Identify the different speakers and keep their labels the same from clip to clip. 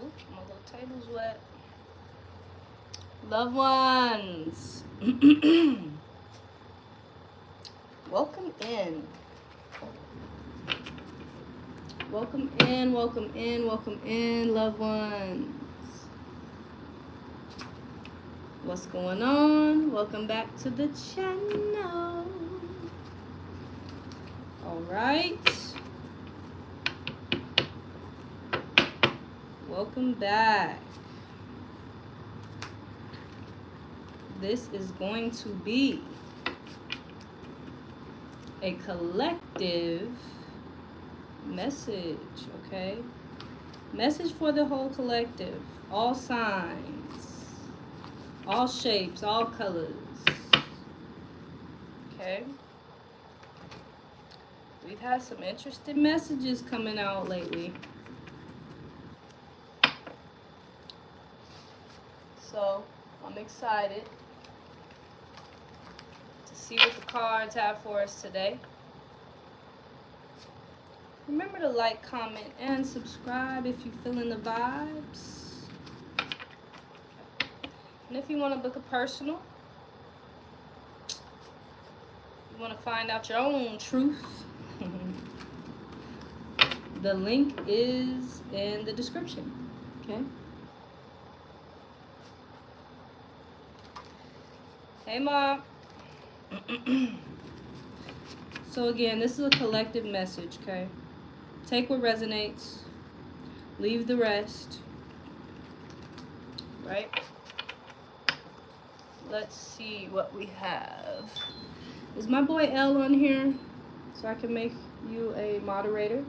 Speaker 1: Oops, my little table's wet. Loved ones. Welcome in. Welcome in, welcome in, welcome in, loved ones. What's going on? Welcome back to the channel. All right. Welcome back. This is going to be a collective message, okay? Message for the whole collective. All signs, all shapes, all colors. Okay? We've had some interesting messages coming out lately. So, I'm excited to see what the cards have for us today. Remember to like, comment, and subscribe if you're feeling the vibes. And if you want to book a personal, you want to find out your own truth, the link is in the description, okay? Hey, Mom. So again, this is a collective message, okay? Take what resonates, leave the rest, right? Let's see what we have. Is my boy L on here so I can make you a moderator?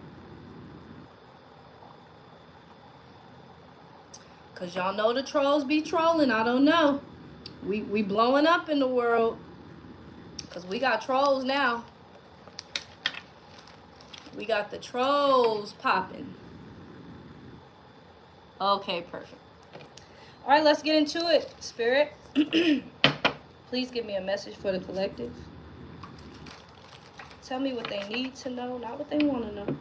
Speaker 1: Because y'all know the trolls be trolling. I don't know. We blowing up in the world because we got trolls now. We got the trolls popping. Okay, perfect. All right, let's get into it. Spirit, please give me a message for the collective. Tell me what they need to know, not what they want to know.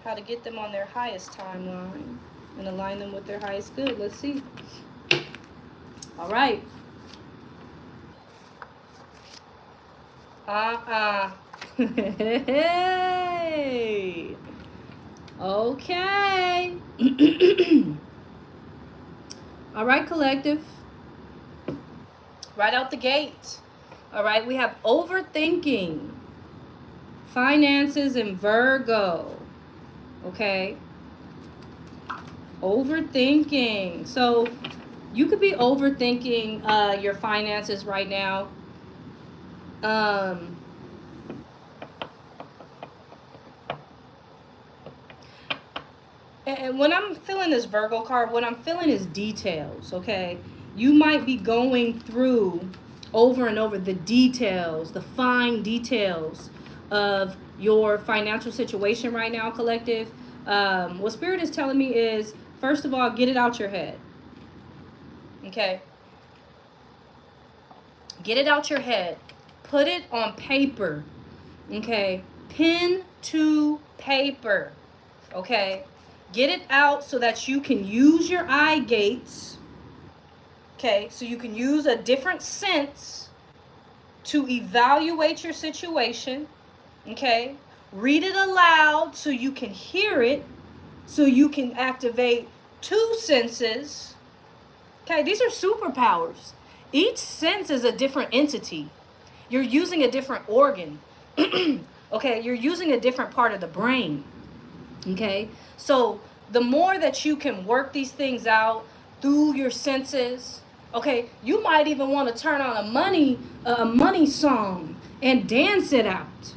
Speaker 1: How to get them on their highest timeline and align them with their highest good. Let's see. All right. Hey. Okay. All right, collective. Right out the gate. All right, we have overthinking, finances, and Virgo. Okay. Overthinking. So you could be overthinking your finances right now. And when I'm feeling this Virgo card, what I'm feeling is details, okay? You might be going through over and over the details, the fine details of your financial situation right now, collective. What Spirit is telling me is, first of all, get it out your head, okay? Get it out your head. Put it on paper, okay? Pen to paper, okay? Get it out so that you can use your eye gates, okay? So you can use a different sense to evaluate your situation, okay? Read it aloud so you can hear it, so you can activate 2 senses, okay? These are superpowers. Each sense is a different entity. You're using a different organ, okay? You're using a different part of the brain, okay? So the more that you can work these things out through your senses, okay, you might even want to turn on a money song and dance it out,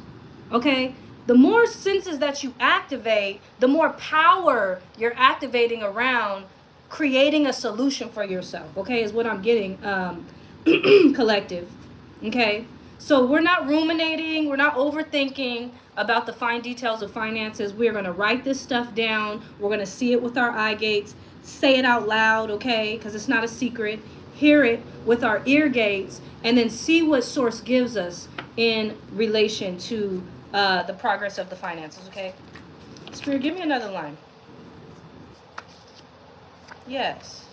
Speaker 1: okay? The more senses that you activate, the more power you're activating around creating a solution for yourself, okay, is what I'm getting, collective, okay? So we're not ruminating, we're not overthinking about the fine details of finances. We're going to write this stuff down. We're going to see it with our eye gates, say it out loud, okay, because it's not a secret. Hear it with our ear gates, and then see what source gives us in relation to the progress of the finances, okay? Spirit, give me another line. Yes.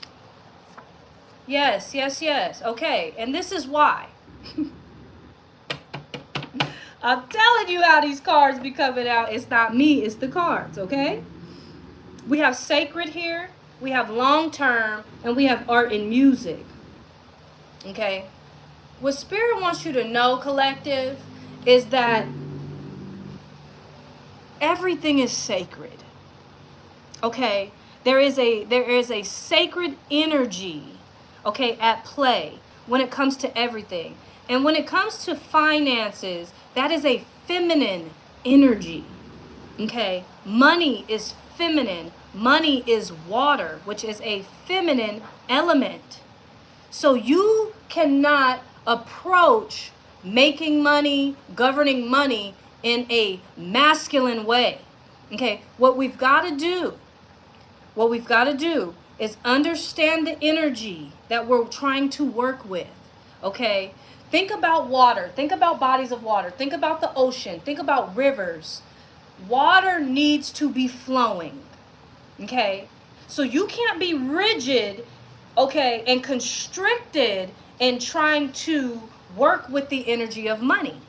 Speaker 1: Yes, yes, yes. Okay, and this is why. I'm telling you how these cards be coming out. It's not me, it's the cards, okay? We have sacred here, we have long term, and we have art and music. Okay? What Spirit wants you to know, collective, is that everything is sacred. Okay? There is a sacred energy, okay, at play when it comes to everything. And when it comes to finances, that is a feminine energy. Okay? Money is feminine. Money is water, which is a feminine element. So you cannot approach making money, governing money in a masculine way. Okay? What we've got to do is understand the energy that we're trying to work with. Okay? Think about water. Think about bodies of water. Think about the ocean. Think about rivers. Water needs to be flowing. Okay? So you can't be rigid, okay, and constricted in trying to work with the energy of money.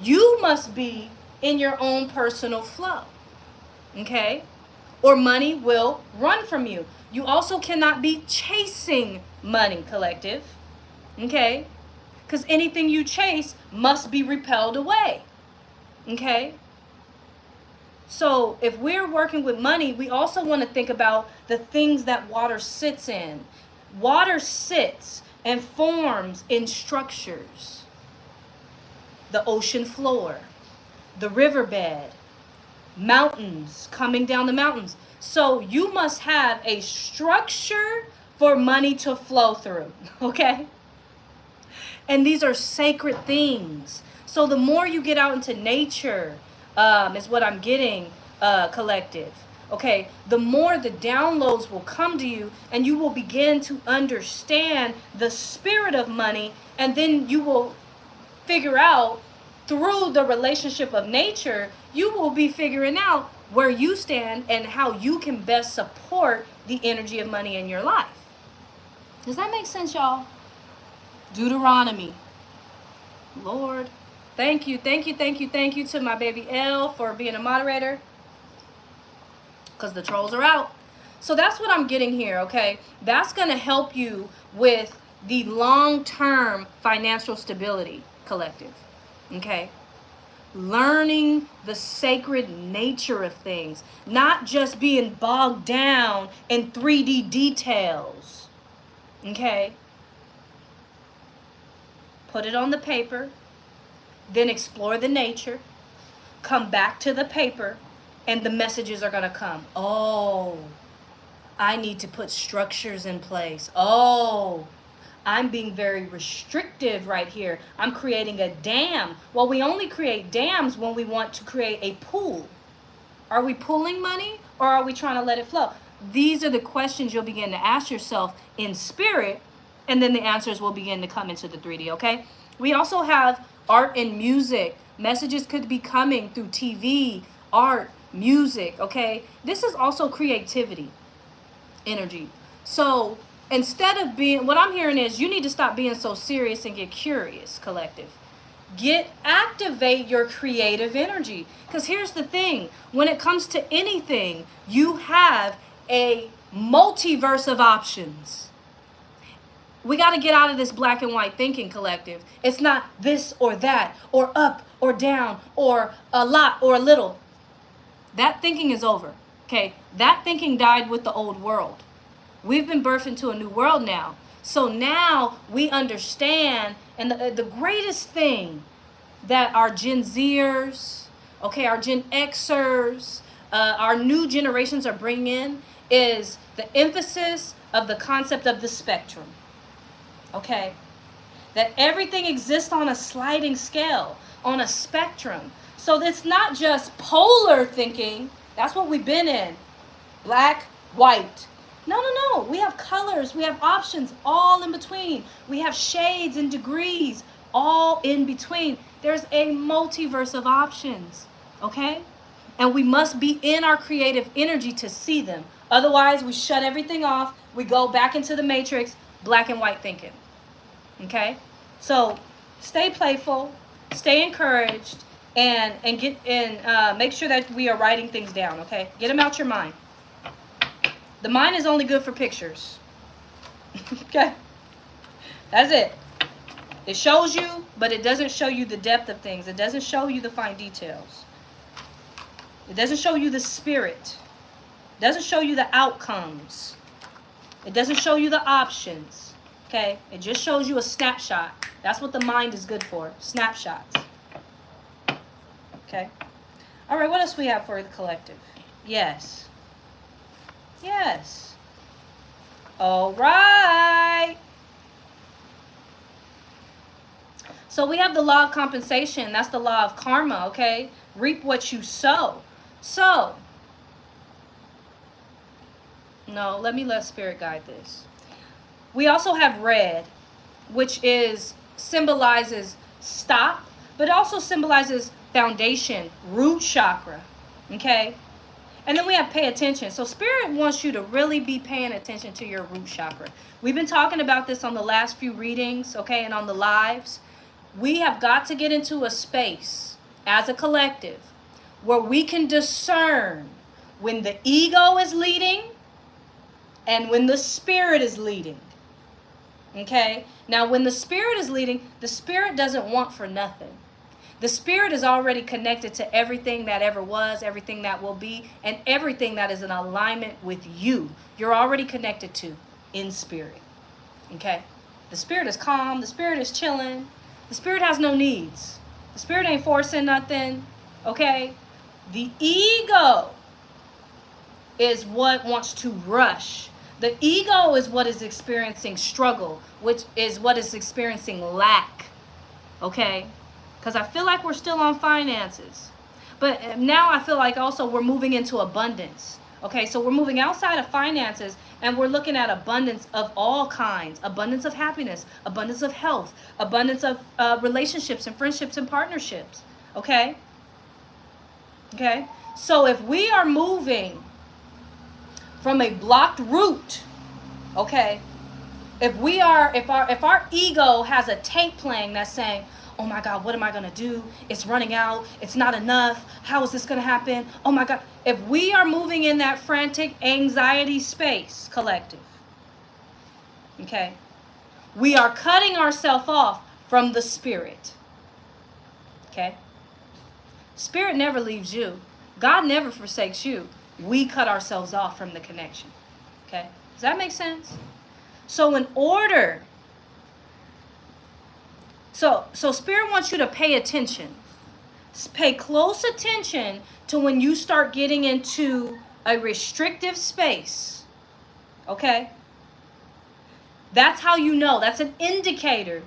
Speaker 1: You must be in your own personal flow. Okay? Or money will run from you. You also cannot be chasing money, collective. Okay? Because anything you chase must be repelled away. Okay? So if we're working with money, we also want to think about the things that water sits in. Water sits and forms in structures. The ocean floor, the riverbed, mountains, coming down the mountains. So you must have a structure for money to flow through, okay? And these are sacred things. So the more you get out into nature, is what I'm getting, collective. Okay, the more the downloads will come to you, and you will begin to understand the spirit of money, and then you will figure out through the relationship of nature, you will be figuring out where you stand and how you can best support the energy of money in your life. Does that make sense, y'all? Deuteronomy. Lord, thank you to my baby L for being a moderator, because the trolls are out. So that's what I'm getting here, okay? That's going to help you with the long-term financial stability, collective, okay? Learning the sacred nature of things, not just being bogged down in 3D details, okay? Put it on the paper, then explore the nature, come back to the paper, and the messages are going to come. Oh, I need to put structures in place. Oh, I'm being very restrictive right here. I'm creating a dam. Well, we only create dams when we want to create a pool. Are we pooling money, or are we trying to let it flow? These are the questions you'll begin to ask yourself in spirit, and then the answers will begin to come into the 3D, okay? We also have art and music. Messages could be coming through TV, art, music, okay? This is also creativity energy. So instead of being, what I'm hearing is you need to stop being so serious and get curious, collective. Activate your creative energy. Because here's the thing, when it comes to anything, you have a multiverse of options. We got to get out of this black and white thinking, collective. It's not this or that, or up or down, or a lot or a little. That thinking is over, okay? That thinking died with the old world. We've been birthed into a new world now. So now we understand, and the greatest thing that our Gen Zers, okay, our Gen Xers, our new generations are bringing in is the emphasis of the concept of the spectrum. Okay, that everything exists on a sliding scale, on a spectrum. So it's not just polar thinking. That's what we've been in. Black, white. No. We have colors. We have options all in between. We have shades and degrees all in between. There's a multiverse of options. Okay? And we must be in our creative energy to see them. Otherwise, we shut everything off. We go back into the matrix, black and white thinking. Okay? So stay playful, stay encouraged, and make sure that we are writing things down, okay? Get them out your mind. The mind is only good for pictures. Okay? That's it. It shows you, but it doesn't show you the depth of things. It doesn't show you the fine details. It doesn't show you the spirit. It doesn't show you the outcomes. It doesn't show you the options. Okay? It just shows you a snapshot. That's what the mind is good for. Snapshots. Okay? All right, what else we have for the collective? Yes. Yes. All right. So we have the law of compensation. That's the law of karma, okay? Reap what you sow. So, no, let Spirit guide this. We also have red, which symbolizes stop, but also symbolizes foundation, root chakra, okay? And then we have pay attention. So Spirit wants you to really be paying attention to your root chakra. We've been talking about this on the last few readings, okay, and on the lives. We have got to get into a space as a collective where we can discern when the ego is leading and when the Spirit is leading. Okay? Now, when the Spirit is leading, the Spirit doesn't want for nothing. The Spirit is already connected to everything that ever was, everything that will be, and everything that is in alignment with you. You're already connected to in Spirit. Okay? The Spirit is calm. The Spirit is chilling. The Spirit has no needs. The Spirit ain't forcing nothing. Okay? The ego is what wants to rush. The ego is what is experiencing struggle, which is what is experiencing lack. Okay? Because I feel like we're still on finances. But now I feel like also we're moving into abundance. Okay, so we're moving outside of finances and we're looking at abundance of all kinds. Abundance of happiness, abundance of health, abundance of relationships and friendships and partnerships. Okay? Okay? So if we are moving from a blocked root, okay, if our ego has a tape playing that's saying, oh my God, what am I going to do? It's running out. It's not enough. How is this going to happen? Oh my God. If we are moving in that frantic anxiety space, collective, okay, we are cutting ourselves off from the Spirit. Okay? Spirit never leaves you. God never forsakes you. We cut ourselves off from the connection. Okay? Does that make sense? So in order... So Spirit wants you to pay attention. Pay close attention to when you start getting into a restrictive space. Okay? That's how you know. That's an indicator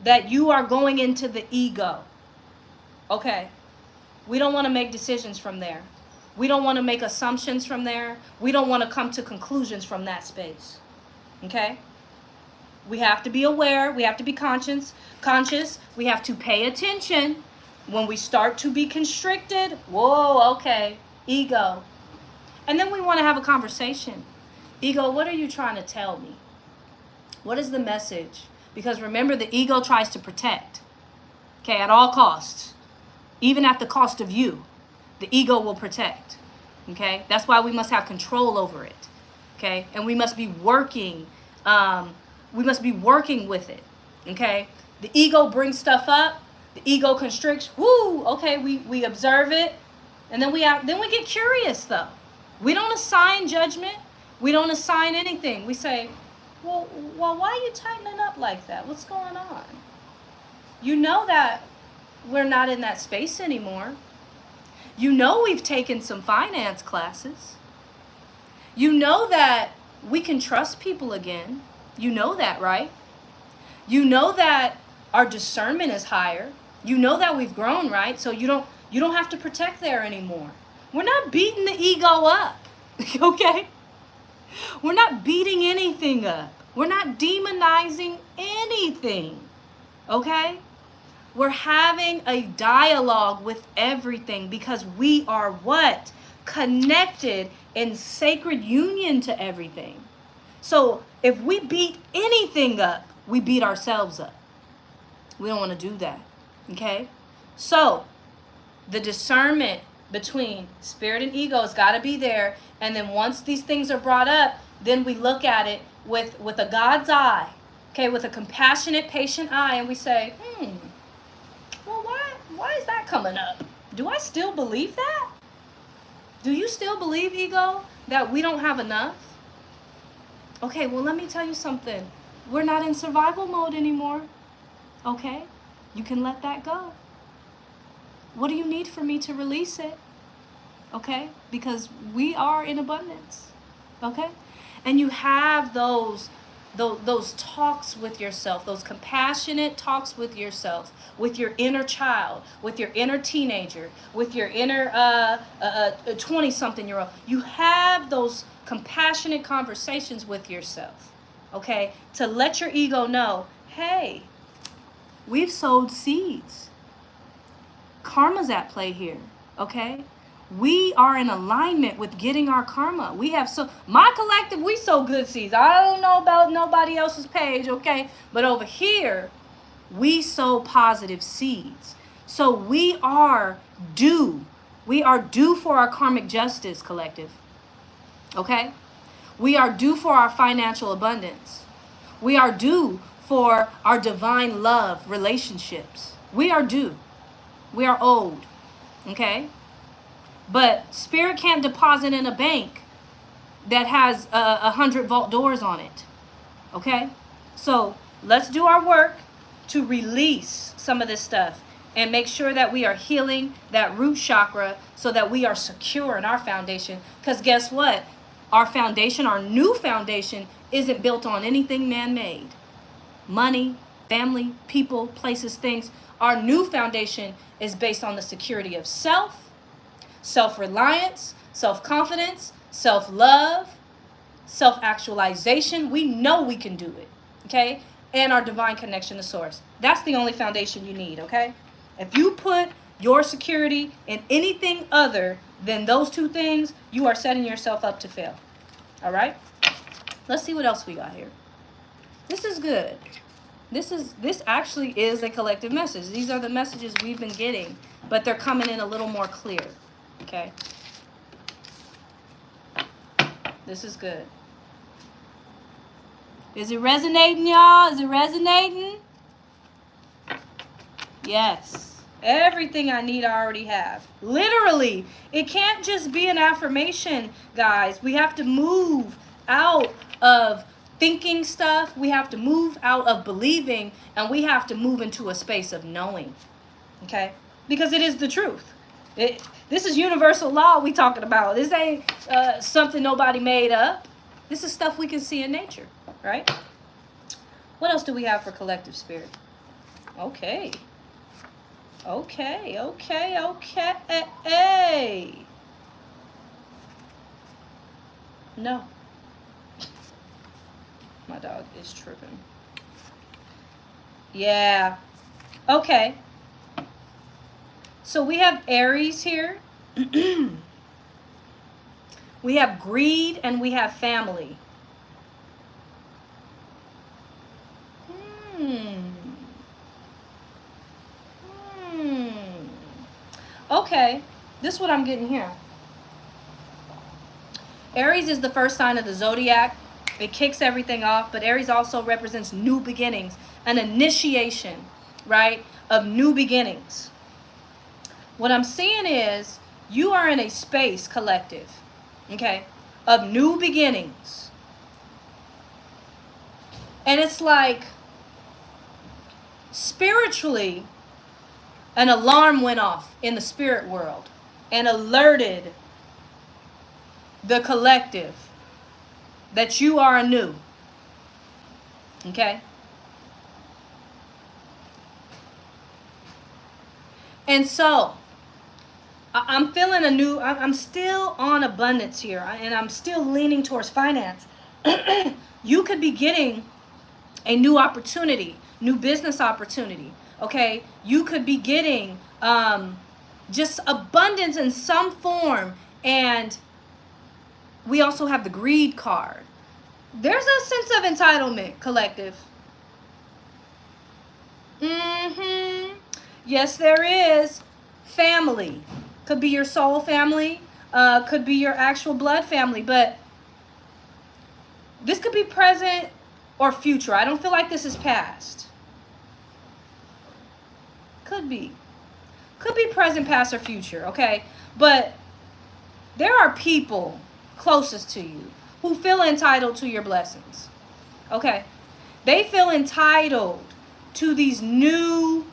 Speaker 1: that you are going into the ego. Okay? We don't want to make decisions from there. We don't want to make assumptions from there. We don't want to come to conclusions from that space. Okay? We have to be aware. We have to be conscious. We have to pay attention. When we start to be constricted, whoa, okay, ego. And then we want to have a conversation. Ego, what are you trying to tell me? What is the message? Because remember, the ego tries to protect. Okay, at all costs. Even at the cost of you, the ego will protect. Okay, that's why we must have control over it. Okay, and we must be working. With it. Okay, the ego brings stuff up. The ego constricts. Woo. Okay, we observe it, and then we get curious though. We don't assign judgment. We don't assign anything. We say, well, why are you tightening up like that? What's going on? You know that we're not in that space anymore. You know we've taken some finance classes. You know that we can trust people again. You know that, right? You know that our discernment is higher. You know that we've grown, right? So you don't have to protect there anymore. We're not beating the ego up. Okay? We're not beating anything up. We're not demonizing anything. Okay? We're having a dialogue with everything because we are what? connected in sacred union to everything. So if we beat anything up, we beat ourselves up. We don't want to do that. Okay? So the discernment between spirit and ego has got to be there. And then once these things are brought up, then we look at it with a God's eye. Okay, with a compassionate, patient eye, and we say, well, why is that coming up? Do I still believe that? Do you still believe, ego, that we don't have enough? Okay, well, let me tell you something. We're not in survival mode anymore. Okay? You can let that go. What do you need for me to release it? Okay? Because we are in abundance. Okay? And you have those talks with yourself, those compassionate talks with yourself, with your inner child, with your inner teenager, with your inner 20-something-year-old. You have those compassionate conversations with yourself, okay, to let your ego know, hey, we've sowed seeds. Karma's at play here, okay? We are in alignment with getting our karma. We have my collective, we sow good seeds. I don't know about nobody else's page, okay? But over here, we sow positive seeds. So we are due. We are due for our karmic justice, collective. Okay? We are due for our financial abundance. We are due for our divine love relationships. We are due. We are owed. Okay? But spirit can't deposit in a bank that has 100 vault doors on it. Okay? So let's do our work to release some of this stuff and make sure that we are healing that root chakra so that we are secure in our foundation. Because guess what? Our foundation, our new foundation, isn't built on anything man-made. Money, family, people, places, things. Our new foundation is based on the security of self, self-reliance, self-confidence, self-love, self-actualization. We know we can do it, okay? And our divine connection to source. That's the only foundation you need, okay? If you put your security in anything other than those two things, you are setting yourself up to fail, all right? Let's see what else we got here. This is good. This actually is a collective message. These are the messages we've been getting, but they're coming in a little more clear. Okay. This is good. Is it resonating, y'all? Is it resonating? Yes. Everything I need, I already have. Literally. It can't just be an affirmation, guys. We have to move out of thinking stuff. We have to move out of believing, and we have to move into a space of knowing. Okay? Because it is the truth. This is universal law we talking about. This ain't something nobody made up. This is stuff we can see in nature, right? What else do we have for collective spirit? Okay. Okay. No. My dog is tripping. Yeah. Okay. So we have Aries here. We have greed and we have family. Okay, this is what I'm getting here. Aries is the first sign of the zodiac. It kicks everything off, but Aries also represents new beginnings, an initiation, right, of new beginnings. What I'm seeing is you are in a space, collective, okay, of new beginnings. And it's like spiritually, an alarm went off in the spirit world and alerted the collective that you are anew. Okay? And so, I'm feeling I'm still on abundance here, and I'm still leaning towards finance. You could be getting a new opportunity, new business opportunity, okay? You could be getting just abundance in some form, And we also have the greed card. There's a sense of entitlement, collective. Yes, there is. Family. Could be your soul family. Could be your actual blood family. But this could be present or future. I don't feel like this is past. Could be. Could be present, past, or future, okay? But there are people closest to you who feel entitled to your blessings, okay? They feel entitled to these new,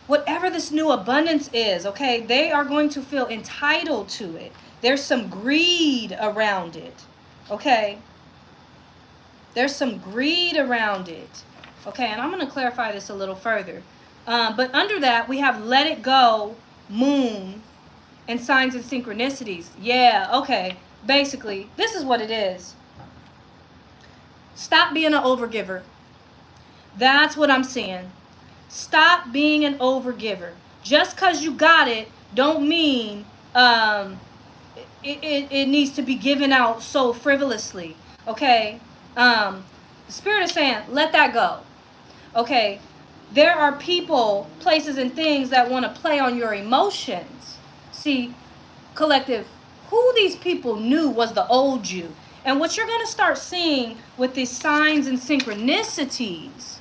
Speaker 1: whatever this new abundance is, okay? They are going to feel entitled to it. There's some greed around it, okay? There's some greed around it, okay? And I'm going to clarify this a little further. But under that, we have let it go, moon, and signs and synchronicities. Yeah, okay. Basically, this is what it is. Stop being an overgiver. That's what I'm seeing. Stop being an overgiver. Just because you got it don't mean it needs to be given out so frivolously. Okay? The Spirit is saying, let that go. Okay? There are people, places, and things that want to play on your emotions. See, collective, who these people knew was the old you. And what you're going to start seeing with these signs and synchronicities,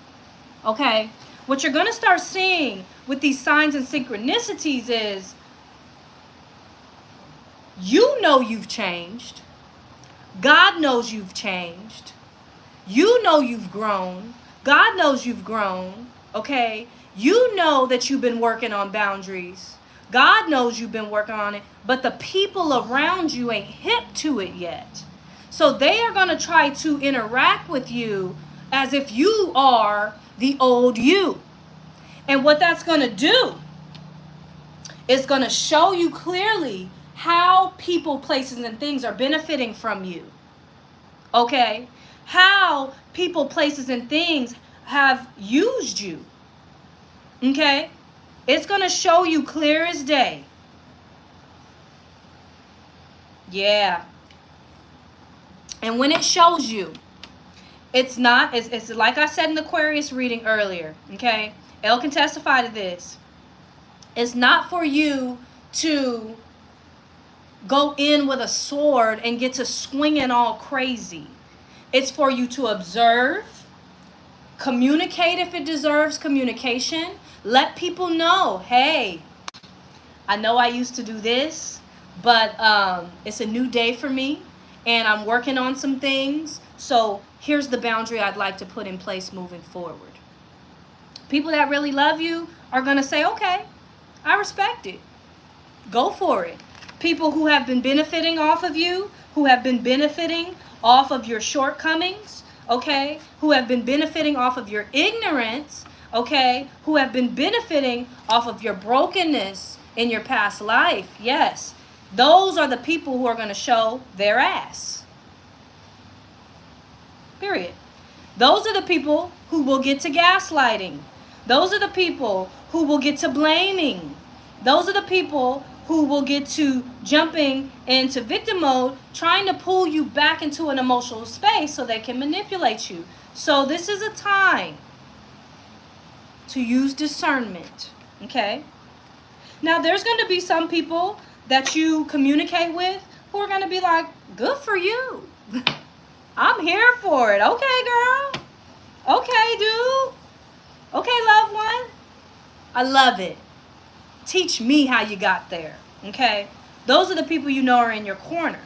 Speaker 1: okay, what you're going to start seeing with these signs and synchronicities is you know you've changed. God knows you've changed. You know you've grown. God knows you've grown. Okay, you know that you've been working on boundaries. God knows you've been working on it, but the people around you ain't hip to it yet. So they are going to try to interact with you as if you are the old you. And what that's going to do is going to show you clearly how people, places, and things are benefiting from you. Okay? How people, places, and things have used you. Okay? It's going to show you clear as day. Yeah. And when it shows you, it's not, it's like I said in the Aquarius reading earlier. Okay? Elle can testify to this. It's not for you to go in with a sword and get to swinging all crazy. It's for you to observe, communicate if it deserves communication. Let people know, hey, I know I used to do this, but it's a new day for me, and I'm working on some things. So here's the boundary I'd like to put in place moving forward. People that really love you are going to say, okay, I respect it. Go for it. People who have been benefiting off of you, who have been benefiting off of your shortcomings, okay, who have been benefiting off of your ignorance, okay, who have been benefiting off of your brokenness in your past life, yes, those are the people who are going to show their ass. Period. Those are the people who will get to gaslighting. Those are the people who will get to blaming. Those are the people who will get to jumping into victim mode, trying to pull you back into an emotional space so they can manipulate you. So this is a time to use discernment, okay? Now, there's going to be some people that you communicate with who are going to be like, good for you. I'm here for it. Okay, girl. Okay, dude. Okay, loved one. I love it. Teach me how you got there, okay? Those are the people you know are in your corner,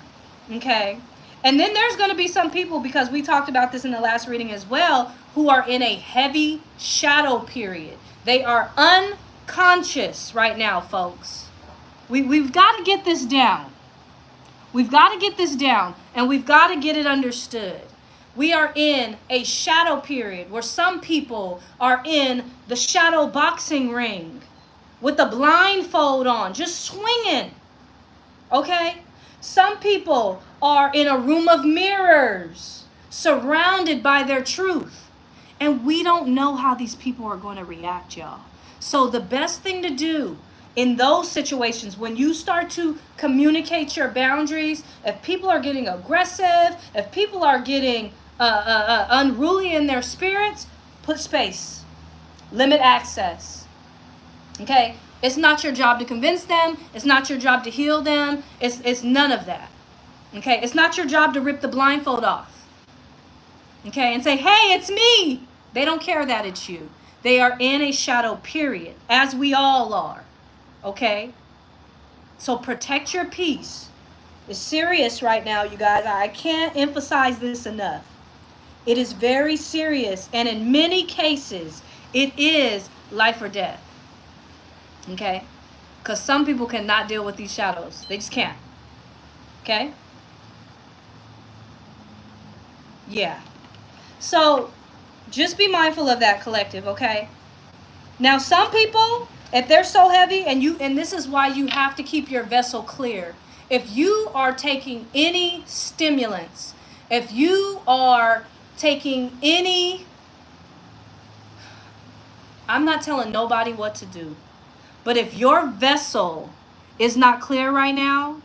Speaker 1: okay? And then there's going to be some people, because we talked about this in the last reading as well, who are in a heavy shadow period. They are unconscious right now, folks. We've got to get this down. We've got to get this down, and we've got to get it understood. We are in a shadow period where some people are in the shadow boxing ring with the blindfold on, just swinging, okay? Some people are in a room of mirrors, surrounded by their truth. And we don't know how these people are going to react, y'all. So the best thing to do in those situations, when you start to communicate your boundaries, if people are getting aggressive, if people are getting unruly in their spirits, put space, limit access. Okay? It's not your job to convince them. It's not your job to heal them. It's none of that. Okay? It's not your job to rip the blindfold off. Okay? And say, hey, it's me. They don't care that it's you. They are in a shadow period, as we all are. Okay? So protect your peace. It's serious right now, you guys. I can't emphasize this enough. It is very serious, and in many cases, it is life or death. Okay? Because some people cannot deal with these shadows. They just can't. Okay? Yeah. So, just be mindful of that, collective, okay? Now, some people, if they're so heavy, and this is why you have to keep your vessel clear. If you are taking any stimulants, if you are taking any, I'm not telling nobody what to do, but if your vessel is not clear right now,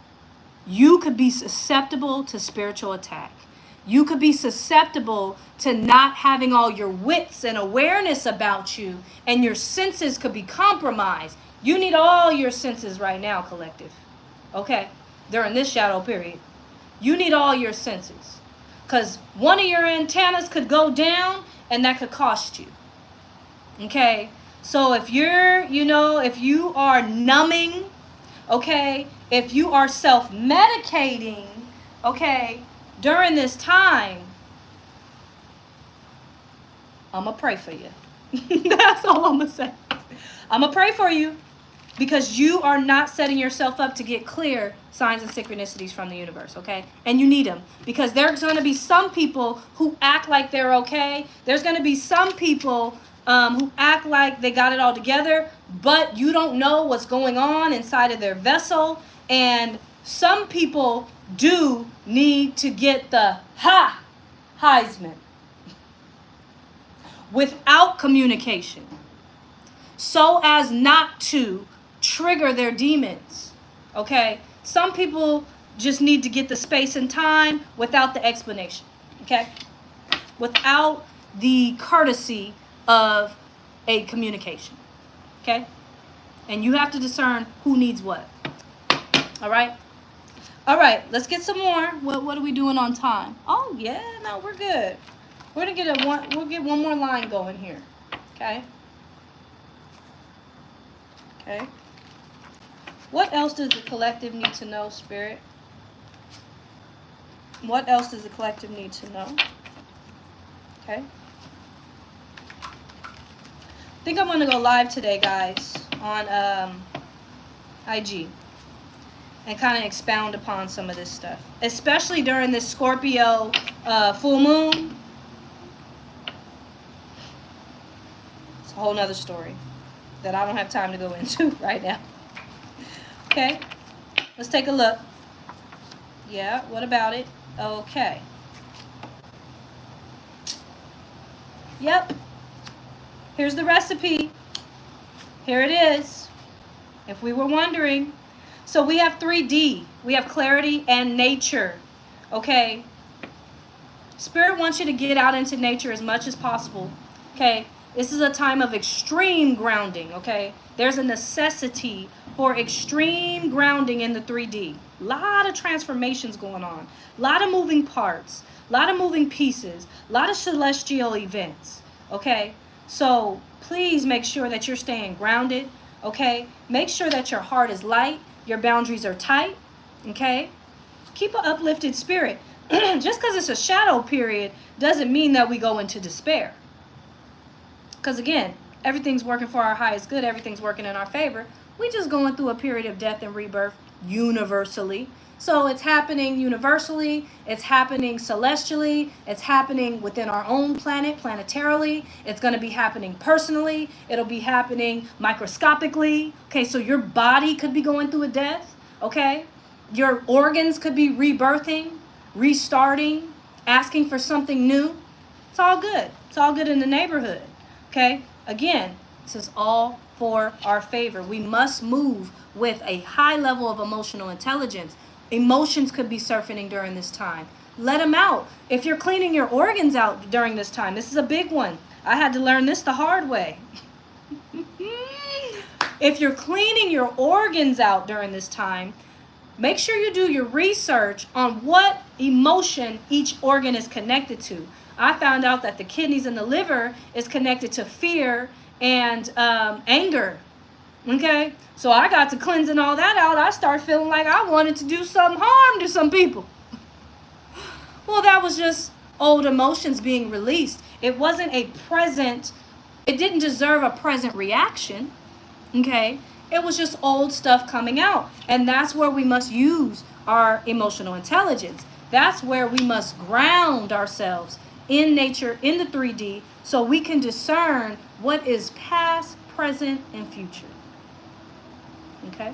Speaker 1: you could be susceptible to spiritual attack. You could be susceptible to not having all your wits and awareness about you, and your senses could be compromised. You need all your senses right now, collective. Okay? During this shadow period. You need all your senses. Because one of your antennas could go down, and that could cost you. Okay? So if you're, if you are numbing, okay, if you are self-medicating, okay, during this time, I'm going to pray for you. That's all I'm going to say. I'm going to pray for you because you are not setting yourself up to get clear signs and synchronicities from the universe, okay? And you need them because there's going to be some people who act like they're okay. There's going to be some people who act like they got it all together, but you don't know what's going on inside of their vessel. And some people do need to get the Heisman without communication so as not to trigger their demons. Okay? Some people just need to get the space and time without the explanation. Okay? Without the courtesy of a communication. Okay? And you have to discern who needs what. All right? All right, let's get some more. What are we doing on time? Oh, yeah, no, we're good. We're going to we'll get one more line going here. Okay? Okay. What else does the collective need to know, Spirit? What else does the collective need to know? Okay. I think I'm going to go live today, guys, on IG. And kind of expound upon some of this stuff. Especially during this Scorpio full moon. It's a whole nother story that I don't have time to go into right now. Okay, let's take a look. Yeah, what about it? Okay. Yep. Here's the recipe. Here it is. If we were wondering. So we have 3D. We have clarity and nature. Okay? Spirit wants you to get out into nature as much as possible. Okay? This is a time of extreme grounding. Okay? There's a necessity for extreme grounding in the 3D. A lot of transformations going on. A lot of moving parts. A lot of moving pieces. A lot of celestial events. Okay? So please make sure that you're staying grounded. Okay? Make sure that your heart is light. Your boundaries are tight, okay? Keep an uplifted spirit. Just because it's a shadow period doesn't mean that we go into despair. Because again, everything's working for our highest good. Everything's working in our favor. We're just going through a period of death and rebirth universally. So it's happening universally. It's happening celestially. It's happening within our own planet, planetarily. It's going to be happening personally. It'll be happening microscopically. Okay, so your body could be going through a death. Okay, your organs could be rebirthing, restarting, asking for something new. It's all good. It's all good in the neighborhood. Okay, again, this is all for our favor. We must move with a high level of emotional intelligence. Emotions could be surfacing during this time. Let them out. If you're cleaning your organs out during this time, this is a big one. I had to learn this the hard way. If you're cleaning your organs out during this time, make sure you do your research on what emotion each organ is connected to. I found out that the kidneys and the liver is connected to fear and anger. Okay? So I got to cleansing all that out. I started feeling like I wanted to do some harm to some people. Well, that was just old emotions being released. It wasn't a present, it didn't deserve a present reaction. Okay? It was just old stuff coming out. And that's where we must use our emotional intelligence. That's where we must ground ourselves in nature, in the 3D, so we can discern what is past, present, and future. Okay?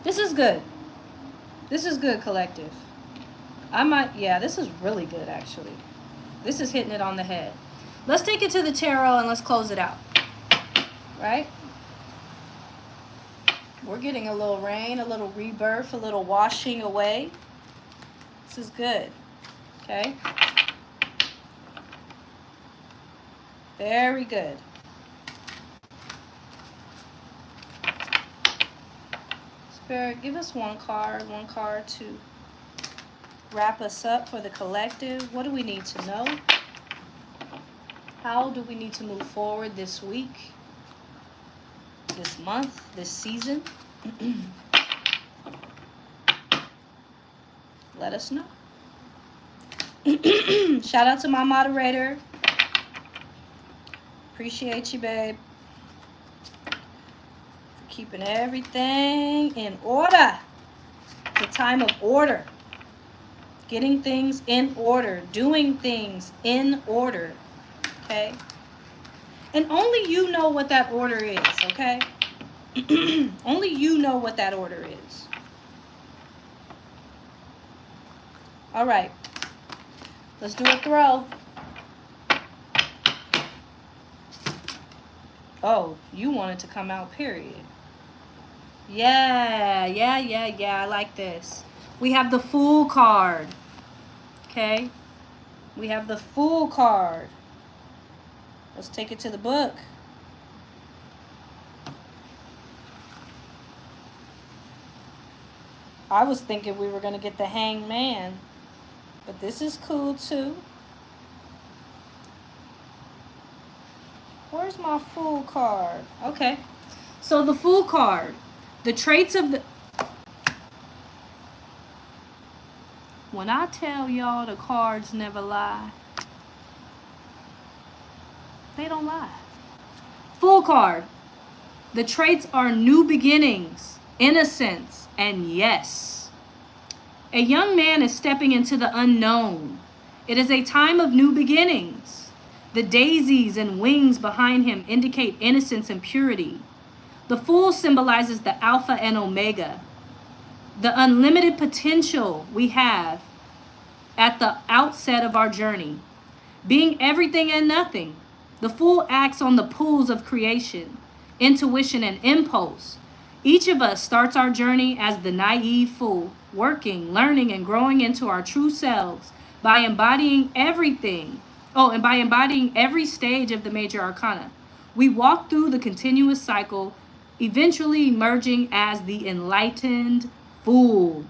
Speaker 1: This is good. This is good, collective. This is really good, actually. This is hitting it on the head. Let's take it to the tarot and let's close it out. Right? We're getting a little rain, a little rebirth, a little washing away. This is good. Okay? Very good. Spirit, give us one card to wrap us up for the collective. What do we need to know? How do we need to move forward this week, this month, this season? Let us know. Shout out to my moderator. Appreciate you, babe. For keeping everything in order. The time of order. Getting things in order. Doing things in order. Okay? And only you know what that order is, okay? Only you know what that order is. All right. Let's do a throw. Oh, you want it to come out, period. Yeah. I like this. We have the Fool card. Okay? We have the Fool card. Let's take it to the book. I was thinking we were going to get the Hanged Man. But this is cool too. Where's my Fool card? Okay. So the Fool card. The traits of the... When I tell y'all the cards never lie, they don't lie. Fool card. The traits are new beginnings, innocence, and yes. A young man is stepping into the unknown. It is a time of new beginnings. The daisies and wings behind him indicate innocence and purity. The Fool symbolizes the Alpha and Omega, the unlimited potential we have at the outset of our journey, being everything and nothing. The Fool acts on the pools of creation, intuition, and impulse. Each of us starts our journey as the naive fool, working, learning, and growing into our true selves by embodying everything. And by embodying every stage of the major arcana. We walk through the continuous cycle, eventually emerging as the enlightened fool.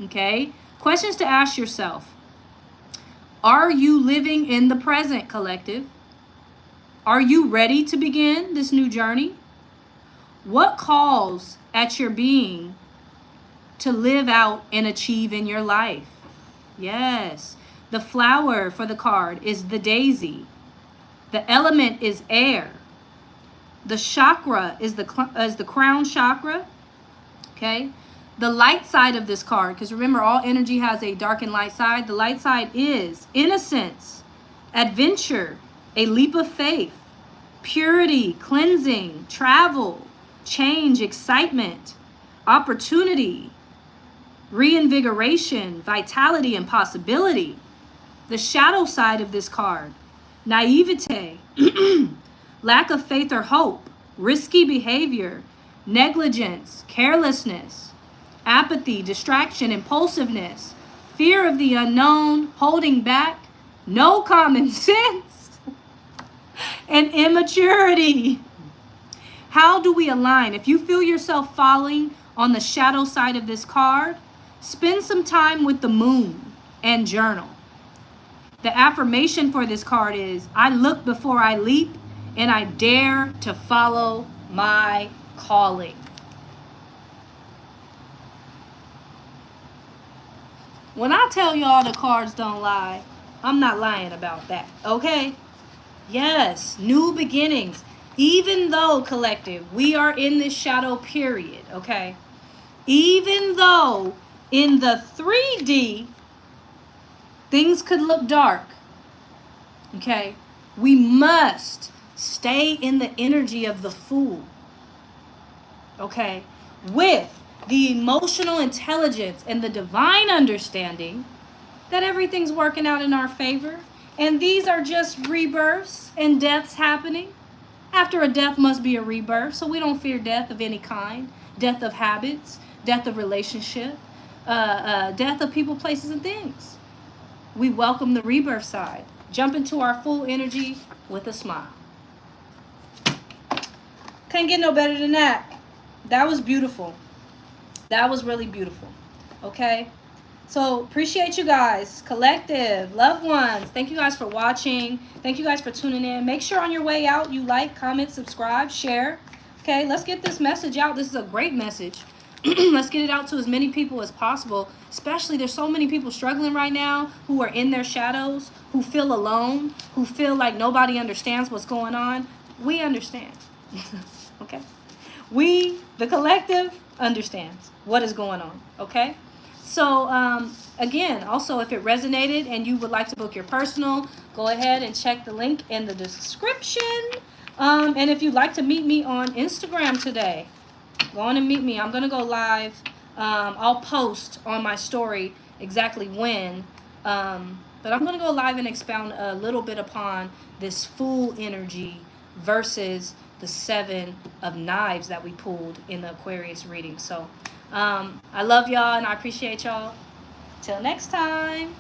Speaker 1: Okay? Questions to ask yourself. Are you living in the present, collective? Are you ready to begin this new journey? What calls at your being to live out and achieve in your life? Yes. The flower for the card is the daisy. The element is air. The chakra is the crown chakra. Okay. The light side of this card, because remember, all energy has a dark and light side. The light side is innocence, adventure, a leap of faith, purity, cleansing, travel, change, excitement, opportunity, reinvigoration, vitality, and possibility. The shadow side of this card, naivete, lack of faith or hope, risky behavior, negligence, carelessness, apathy, distraction, impulsiveness, fear of the unknown, holding back, no common sense, and immaturity. How do we align? If you feel yourself falling on the shadow side of this card, spend some time with the moon and journal. The affirmation for this card is, I look before I leap and I dare to follow my calling. When I tell y'all the cards don't lie, I'm not lying about that, okay? Yes, new beginnings. Even though, collective, we are in this shadow period, okay? Even though in the 3D, things could look dark, okay? We must stay in the energy of the Fool, okay? With the emotional intelligence and the divine understanding that everything's working out in our favor. And these are just rebirths and deaths happening. After a death must be a rebirth, so we don't fear death of any kind. Death of habits, death of relationship, death of people, places, and things. We welcome the rebirth side. Jump into our full energy with a smile. Couldn't get no better than that. That was beautiful. That was really beautiful. Okay? So appreciate you guys, collective, loved ones. Thank you guys for watching. Thank you guys for tuning in. Make sure on your way out you like, comment, subscribe, share. Okay, let's get this message out. This is a great message. Let's get it out to as many people as possible. Especially, there's so many people struggling right now who are in their shadows, who feel alone, who feel like nobody understands what's going on. We understand. Okay? We, the collective, understands what is going on. Okay? So, again, also, if it resonated and you would like to book your personal, go ahead and check the link in the description. And if you'd like to meet me on Instagram today, go on and meet me. I'm going to go live. I'll post on my story exactly when. But I'm going to go live and expound a little bit upon this Fool energy versus the 7 of Knives that we pulled in the Aquarius reading. So, I love y'all and I appreciate y'all. Till next time.